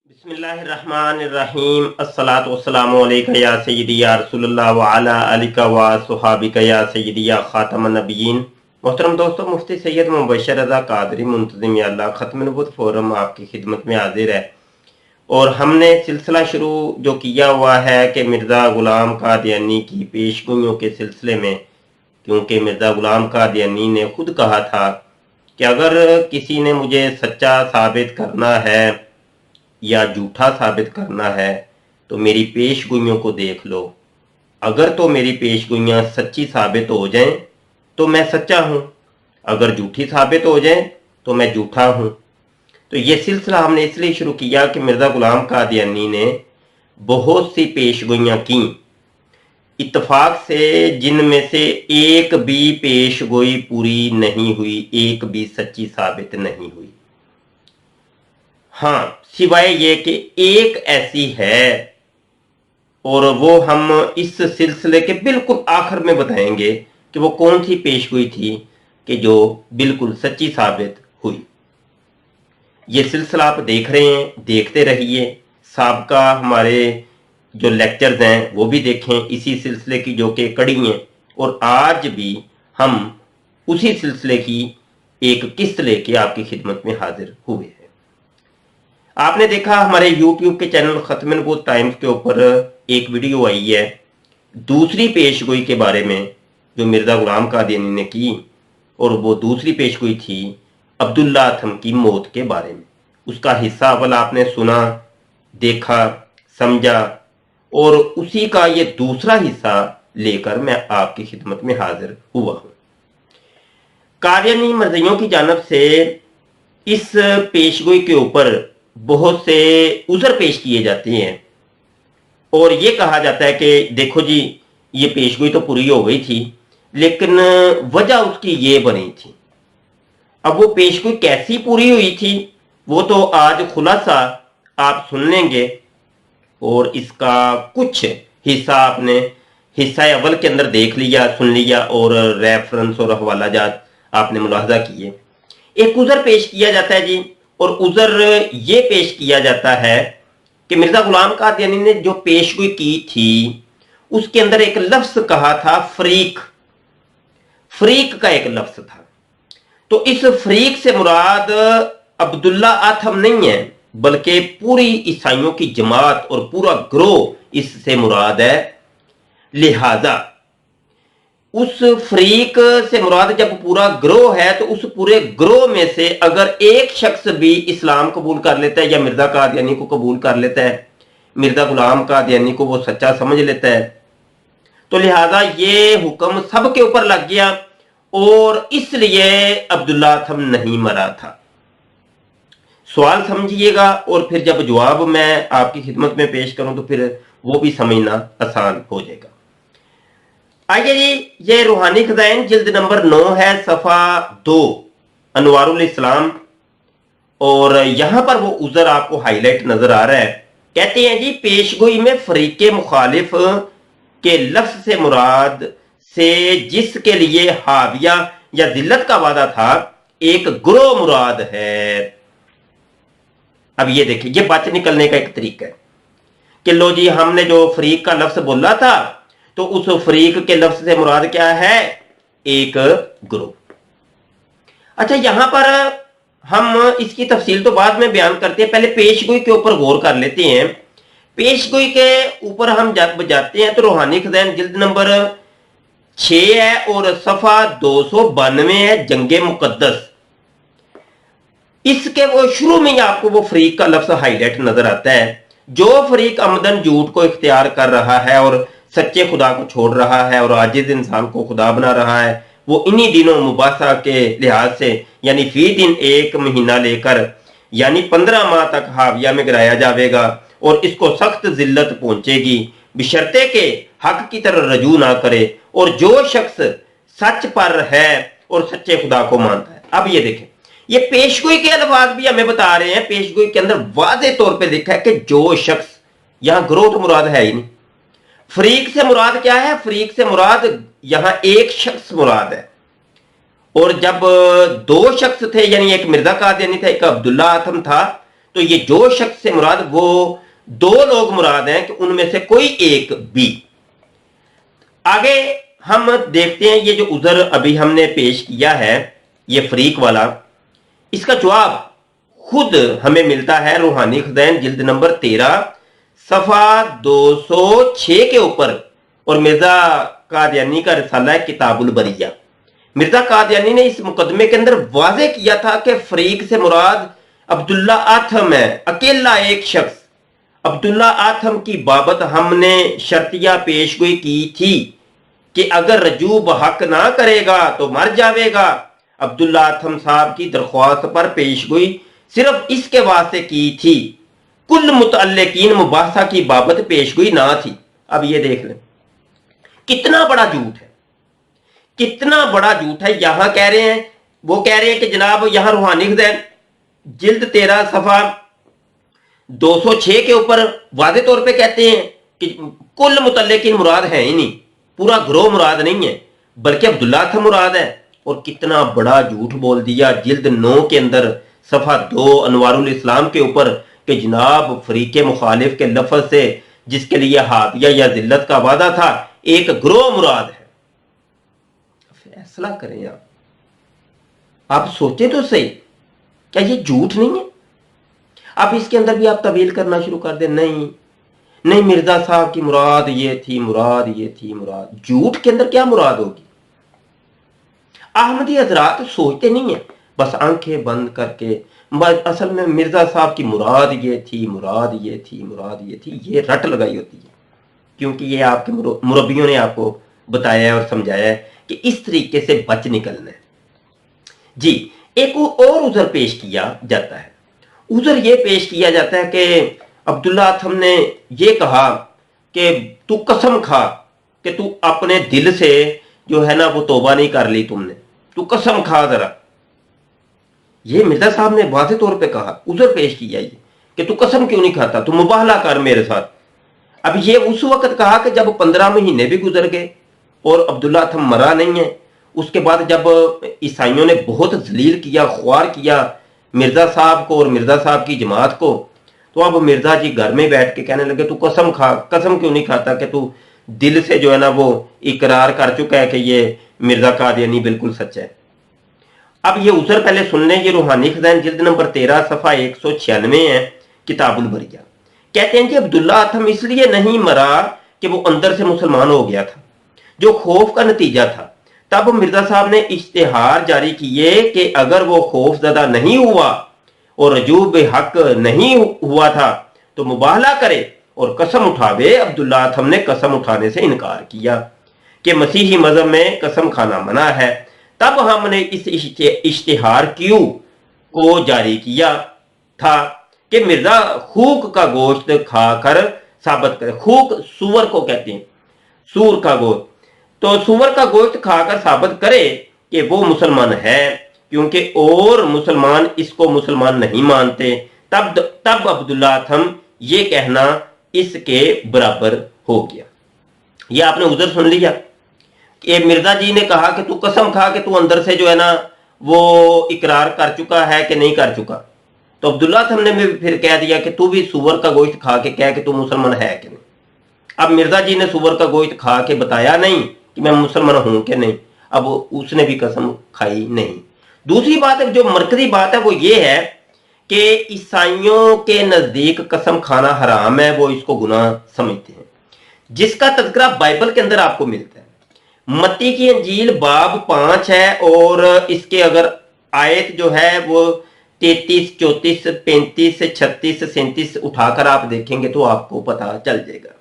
बिस्मिल्लाहिर्रहमानिर्रहीम अस्सलातु वस्सलामु अलैका या सय्यदी या रसूलल्लाह व अला आलिका व सुहाबिका या सय्यदी या खातमन नबिय्यीन। मोहतरम दोस्तों, मुफ्ती सैयद मुबशर रज़ा कादरी मुंतज़िम या अल्लाह ख़त्म नबूवत फोरम आपकी खिदमत में हाजिर है। और हमने सिलसिला शुरू जो किया हुआ है कि मिर्ज़ा ग़ुलाम क़ादियानी की पेशगोइयों के सिलसिले में, क्योंकि मिर्ज़ा ग़ुलाम क़ादियानी ने खुद कहा था कि अगर किसी ने मुझे सच्चा साबित करना है या झूठा साबित करना है तो मेरी पेशगोइयों को देख लो। अगर तो मेरी पेशगोइयाँ सच्ची साबित हो जाएं तो मैं सच्चा हूँ, अगर झूठी साबित हो जाएं तो मैं झूठा हूँ। तो ये सिलसिला हमने इसलिए शुरू किया कि मिर्ज़ा ग़ुलाम क़ादियानी ने बहुत सी पेशगोइयाँ की, इत्तफाक से जिनमें से एक भी पेशगोई पूरी नहीं हुई, एक भी सच्ची साबित नहीं हुई। हाँ, सिवाय ये कि एक ऐसी है और वो हम इस सिलसिले के बिल्कुल आखिर में बताएंगे कि वो कौन सी पेशगोई थी कि जो बिल्कुल सच्ची साबित हुई। ये सिलसिला आप देख रहे हैं, देखते रहिए। साबका हमारे जो लेक्चर्स हैं वो भी देखें इसी सिलसिले की जो कि कड़ी हैं, और आज भी हम उसी सिलसिले की एक किस्त लेके आपकी खिदमत में हाजिर हुए हैं। आपने देखा हमारे YouTube के चैनल ख़त्म नबूवत टाइम्स के ऊपर एक वीडियो आई है दूसरी पेशगोई के बारे में जो मिर्ज़ा ग़ुलाम क़ादियानी ने की, और वो दूसरी पेशगोई थी अब्दुल्ला अथम की मौत के बारे में। उसका हिस्सा अव्वल आपने सुना, देखा, समझा, और उसी का ये दूसरा हिस्सा लेकर मैं आपकी खिदमत में हाजिर हुआ हूँ। क़ादियानी मर्ज़ियों की जानिब से इस पेशगोई के ऊपर बहुत से उज़र पेश किए जाते हैं और ये कहा जाता है कि देखो जी, ये पेशगोई तो पूरी हो गई थी लेकिन वजह उसकी ये बनी थी। अब वो पेशगोई कैसी पूरी हुई थी वो तो आज खुलासा आप सुन लेंगे, और इसका कुछ हिस्सा आपने हिस्सा अव्वल के अंदर देख लिया, सुन लिया, और रेफरेंस और हवाला जात आपने मुलाहजा किए। एक उज़र पेश किया जाता है जी, और उज़र ये पेश किया जाता है कि मिर्ज़ा ग़ुलाम क़ादियानी ने जो पेशगोई की थी उसके अंदर एक लफ्ज़ कहा था फरीक, फरीक का एक लफ्ज़ था। तो इस फरीक से मुराद अब्दुल्ला अथम नहीं है, बल्कि पूरी ईसाइयों की जमात और पूरा ग्रोह इससे मुराद है। लिहाजा उस फरीक से मुराद जब पूरा ग्रोह है तो उस पूरे ग्रोह में से अगर एक शख्स भी इस्लाम कबूल कर लेता है या मिर्ज़ा क़ादियानी को कबूल कर लेता है, मिर्ज़ा ग़ुलाम क़ादियानी को वो सच्चा समझ लेता है, तो लिहाजा ये हुक्म सब के ऊपर लग गया, और इसलिए अब्दुल्ला अथम नहीं मरा था। सवाल समझिएगा और फिर जब जवाब मैं आपकी खिदमत में पेश करूं तो फिर वो भी समझना आसान हो जाएगा। आइए जी, ये रूहानी खज़ाइन जिल्द नंबर 9 है, सफ़ा 2, अनवारुल इस्लाम, और यहां पर वो उज़र आपको हाईलाइट नजर आ रहा है। कहते हैं जी, पेशगोई में फरीके मुखालिफ के लफ्ज़ से मुराद से जिसके लिए हाविया या जिल्लत का वादा था एक ग्रोह मुराद है। अब ये देखिए, ये बच निकलने का एक तरीका है कि लो जी, हमने जो फरीक का लफ्ज़ बोला था तो उस फरीक के लफ्ज़ से मुराद क्या है? एक ग्रोह। अच्छा, यहां पर हम इसकी तफसील तो बाद में बयान करते हैं, पहले पेशगोई के ऊपर गौर कर लेते हैं। पेशगोई के ऊपर हम जब जाते हैं तो रूहानी खज़ाइन जिल्द नंबर 6 है और सफ़ा 292 है, जंगे मुकद्दस। इसके वो शुरू में ही आपको वो फरीक का लफ्ज़ हाईलाइट नजर आता है। जो फरीक अमदन झूठ को इख्तियार कर रहा है और सच्चे खुदा को छोड़ रहा है और आजिज़ इंसान को खुदा बना रहा है, वो इन्हीं दिनों मुबासा के लिहाज से यानी फी दिन एक महीना लेकर यानी 15 माह तक हाविया में गिराया जाएगा और इसको सख्त जिल्लत पहुंचेगी, बशर्ते के हक की तरफ रजू ना करे और जो शख्स सच पर है और सच्चे खुदा को मानता है। अब ये देखें, ये पेशगोई के अल्फाज भी हमें बता रहे हैं। पेशगोई के अंदर वाज़े तौर पे लिखा है कि जो शख्स, यहां ग्रोह तो मुराद है ही नहीं। फरीक से मुराद क्या है? फरीक से मुराद यहां एक शख्स मुराद है, और जब दो शख्स थे यानी एक मिर्ज़ा क़ादियानी था, एक अब्दुल्ला अथम था, तो ये जो शख्स से मुराद वो दो लोग मुराद हैं कि उनमें से कोई एक भी। आगे हम देखते हैं ये जो उज़र अभी हमने पेश किया है ये फरीक वाला, इसका जवाब खुद हमें मिलता है रूहानी खज़ाइन जिल्द नंबर 13 सफ़ा 206 के ऊपर, और मिर्जा कादियानी का रिसाला है किताबुल बरिया। मिर्जा कादियानी ने इस मुकदमे के अंदर वाज़े किया था कि फरीक से मुराद अब्दुल्ला आथम है, अकेला एक शख्स। अब्दुल्ला आथम की बाबत हमने शर्तिया पेशगोई की थी कि अगर रजू बहक ना करेगा तो मर जाएगा। अब्दुल्ला आथम साहब की दरख्वास्त पर पेशगोई सिर्फ इसके वास्ते की थी, कुल मुतअल्लिकीन मुबासा की बाबत पेशगोई ना थी। अब ये देख लें कितना बड़ा झूठ है, कितना बड़ा झूठ है। यहां कह रहे हैं, वो कह रहे हैं कि जनाब यहां रूहानी खज़ाइन जिल्द 13 सफ़ा 206 के ऊपर वादे तौर पे कहते हैं कि कुल मुतल्लिकीन मुराद है ही नहीं, पूरा ग्रोह मुराद नहीं है, बल्कि अब्दुल्ला था मुराद है। और कितना बड़ा झूठ बोल दिया जिल्द 9 के अंदर सफ़ा 2 अनवारुल इस्लाम के ऊपर कि जनाब फरीके मुखालिफ के लफ्ज़ से जिसके लिए हादिया या जिल्लत का वादा था एक ग्रोह मुराद है। फैसला करें आप सोचें तो सही, क्या ये झूठ नहीं है? अब इसके अंदर भी आप तवील करना शुरू कर दें, नहीं मिर्जा साहब की मुराद ये थी, मुराद ये थी, मुराद। झूठ के अंदर क्या मुराद होगी? अहमदी हजरात सोचते नहीं है, बस आंखें बंद करके असल में मिर्जा साहब की मुराद ये थी, मुराद ये थी, मुराद ये थी, ये रट लगाई होती है, क्योंकि ये आपके मुरब्बियों ने आपको बताया है और समझाया है कि इस तरीके से बच निकलना है। जी, एक और उज़र पेश किया जाता है। उज़र ये पेश किया जाता है कि अब्दुल्ला आथम ने ये कहा कि तू कसम खा कि तू अपने दिल से जो है ना वो तौबा नहीं कर ली तुमने, तू कसम खा जरा। ये मिर्जा साहब ने वाज़े तौर पे कहा, उज़र पेश किया ये कि तू कसम क्यों नहीं खाता, तू मुबाहला कर मेरे साथ। अब ये उस वक्त कहा कि जब 15 महीने भी गुजर गए और अब्दुल्ला आथम मरा नहीं है। उसके बाद जब ईसाइयों ने बहुत जलील किया, ख्वार किया मिर्जा साहब को और मिर्जा साहब की जमात को, तो अब मिर्जा जी घर में बैठ के कहने लगे तू कसम खा, कसम क्यों नहीं खाता कि तू दिल से जो है ना वो इकरार कर चुका है कि ये मिर्जा कादियानी बिल्कुल सच्चा है। अब ये उज़र पहले सुन लें, ये रूहानी खज़ाइन जिल्द नंबर 13 सफ़ा 196 है किताबुल बरिया। कहते हैं कि अब्दुल्ला आथम इसलिए नहीं मरा कि वो अंदर से मुसलमान हो गया था, जो खौफ का नतीजा था। तब मिर्जा साहब ने इश्तिहार जारी किए कि अगर वो खौफ ज़दा नहीं हुआ और रजूब हक नहीं हुआ था तो मुबाहला करे और कसम उठावे। अब्दुल्ला आथम ने कसम उठाने से इनकार किया कि मसीही मजहब में कसम खाना मना है। तब हमने इस इश्तिहार क्यू को जारी किया था कि मिर्जा खूक का गोश्त खाकर साबित करे। खूक सूअर को कहते हैं, सूर का गोश्त, तो सूअर का गोश्त खाकर साबित करे कि वो मुसलमान है, क्योंकि और मुसलमान इसको मुसलमान नहीं मानते। तब अब्दुल्ला आथम ये कहना इसके बराबर हो गया। ये आपने उज़र सुन लिया कि मिर्जा जी ने कहा कि तू कसम खा कि तू अंदर से जो है ना वो इकरार कर चुका है कि नहीं कर चुका। तो अब्दुल्ला आथम ने भी फिर कह दिया कि तू भी सूअर का गोश्त खा के कह कि तू मुसलमान है कि नहीं। अब मिर्जा जी ने सूअर का गोश्त खा के बताया नहीं कि मैं मुसलमान हूं कि नहीं, अब उसने भी कसम खाई नहीं। दूसरी बात है, जो मरकजी बात है वो ये है कि ईसाइयों के नजदीक कसम खाना हराम है, वो इसको गुनाह समझते हैं, जिसका तज़किरा बाइबल के अंदर आपको मिलता है। मत्ती की इंजील बाब 5 है और इसके अगर आयत जो है वो 33, 34, 35, 36, 37 उठाकर आप देखेंगे तो आपको पता चल जाएगा।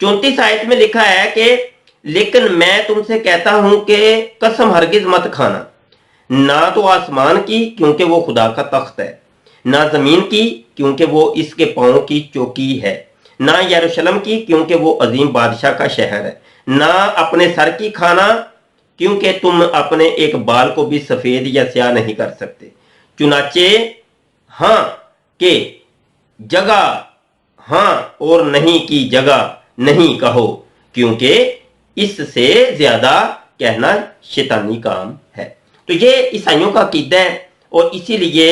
34 आयत में लिखा है कि लेकिन मैं तुमसे कहता हूं कि कसम हरगिज मत खाना, ना तो आसमान की क्योंकि वो खुदा का तख्त है, ना जमीन की क्योंकि वो इसके पांव की चौकी है, ना यरूशलेम की क्योंकि वो अजीम बादशाह का शहर है, ना अपने सर की खाना क्योंकि तुम अपने एक बाल को भी सफेद या स्याह नहीं कर सकते। चुनाचे हां के जगह हां और नहीं की जगह नहीं कहो, क्योंकि इससे ज्यादा कहना शैतानी काम है। तो ये ईसाइयों का अकीदा है और इसीलिए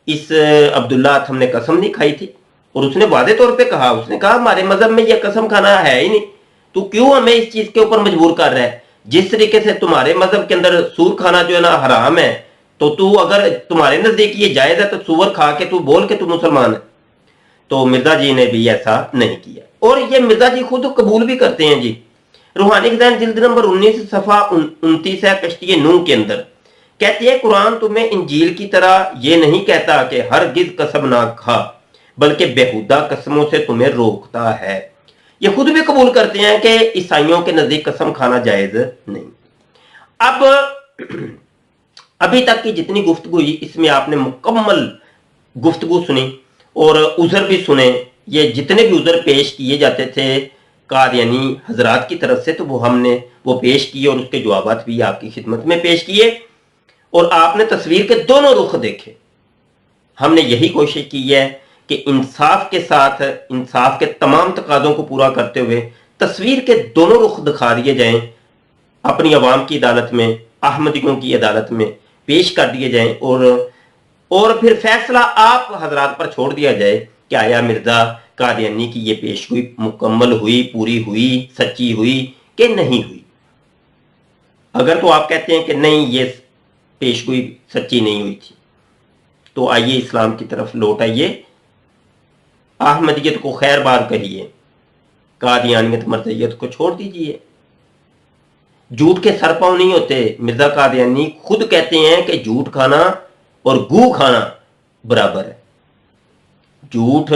इस अब्दुल्ला अथम ने कसम नहीं खाई थी, और उसने वादे तौर पे कहा, उसने कहा हमारे मजहब में यह कसम खाना है ही नहीं, तू क्यों हमें इस चीज के ऊपर मजबूर कर रहा है। जिस तरीके से तुम्हारे मजहब के अंदर सूर खाना जो है ना हराम है, तो तू अगर तुम्हारे नजदीक ये जायज है तो सूअर खा के तू बोल के तू मुसलमान है। तो मिर्जा जी ने भी ऐसा नहीं किया, और ये मिर्जा जी खुद कबूल भी करते हैं जी। रूहानी खजान जिल्द नंबर 19 सफा 29 है कश्ती नूह के अंदर, कहती है कुरान तुम्हें इंजील की तरह ये नहीं कहता कि हरगिज कसम ना खा, बल्कि बेहुदा कसमों से तुम्हें रोकता है। ये खुद भी कबूल करते हैं कि ईसाइयों के नजदीक कसम खाना जायज नहीं। अब अभी तक की जितनी गुफ्तगू हुई इसमें आपने मुकम्मल गुफ्तगू सुनी और उज़र भी सुने। ये जितने भी उज़र पेश किए जाते थे कादियानी हजरात की तरफ से, तो वो हमने वो पेश किए और उसके जवाबात भी आपकी खिदमत में पेश किए, और आपने तस्वीर के दोनों रुख देखे। हमने यही कोशिश की है कि इंसाफ के साथ, इंसाफ के तमाम तकाज़ों को पूरा करते हुए तस्वीर के दोनों रुख दिखा दिए जाएं, अपनी अवाम की अदालत में, अहमदियों की अदालत में पेश कर दिए जाएं, और फिर फैसला आप हजरात पर छोड़ दिया जाए कि आया मिर्जा कादियानी की ये पेशगोई मुकम्मल हुई, पूरी हुई, सच्ची हुई कि नहीं हुई। अगर तो आप कहते हैं कि नहीं ये पेशगोई सच्ची नहीं हुई थी, तो आइए इस्लाम की तरफ लौट आइए, अहमदियत को खैर बार कहिए, कादियानियत मरज़ियत को छोड़ दीजिए। झूठ के सर पांव नहीं होते। मिर्जा कादियानी खुद कहते हैं कि झूठ खाना और गू खाना बराबर है, झूठ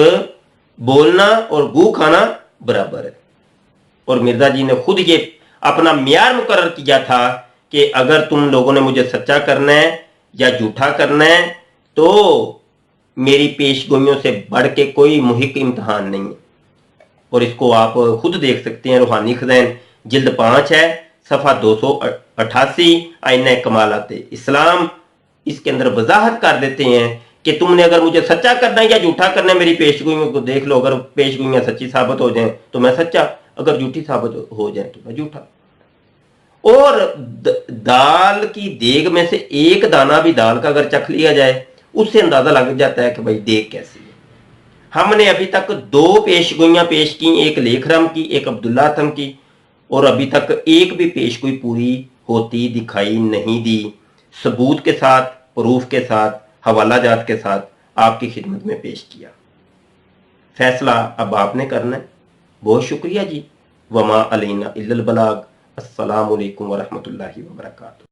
बोलना और गू खाना बराबर है। और मिर्जा जी ने खुद ये अपना मियार मुकर्रर किया था कि अगर तुम लोगों ने मुझे सच्चा करना है या झूठा करना है तो मेरी पेशगोइयों से बढ़ के कोई मुहिक इम्तहान नहीं है। और इसको आप खुद देख सकते हैं, रूहानी खज़ाइन जिल्द 5 है सफ़ा 288, आईना कमालात इस्लाम, इसके अंदर वजाहत कर देते हैं कि तुमने अगर मुझे सच्चा करना है या झूठा करना है, मेरी पेशगोइयों को देख लो, अगर पेशगोइयां सच्ची साबित हो जाएं तो मैं सच्चा, अगर झूठी साबित हो जाए तो मैं झूठा। और दाल की देग में से एक दाना भी दाल का अगर चख लिया जाए उससे अंदाजा लग जाता है कि भाई देग कैसी है। हमने अभी तक 2 पेशगोइयां पेश की, एक लेखराम की, एक अब्दुल्ला अथम की, और अभी तक एक भी पेशगोई पूरी होती दिखाई नहीं दी। सबूत के साथ, प्रूफ के साथ, हवाला जात के साथ आपकी खिदमत में पेश किया। फैसला अब आपने करना है। बहुत शुक्रिया जी। वमा अलैना इल्लल बलाग। अस्सलामु अलैकुम वरहमतुल्लाहि वबरकातुहू।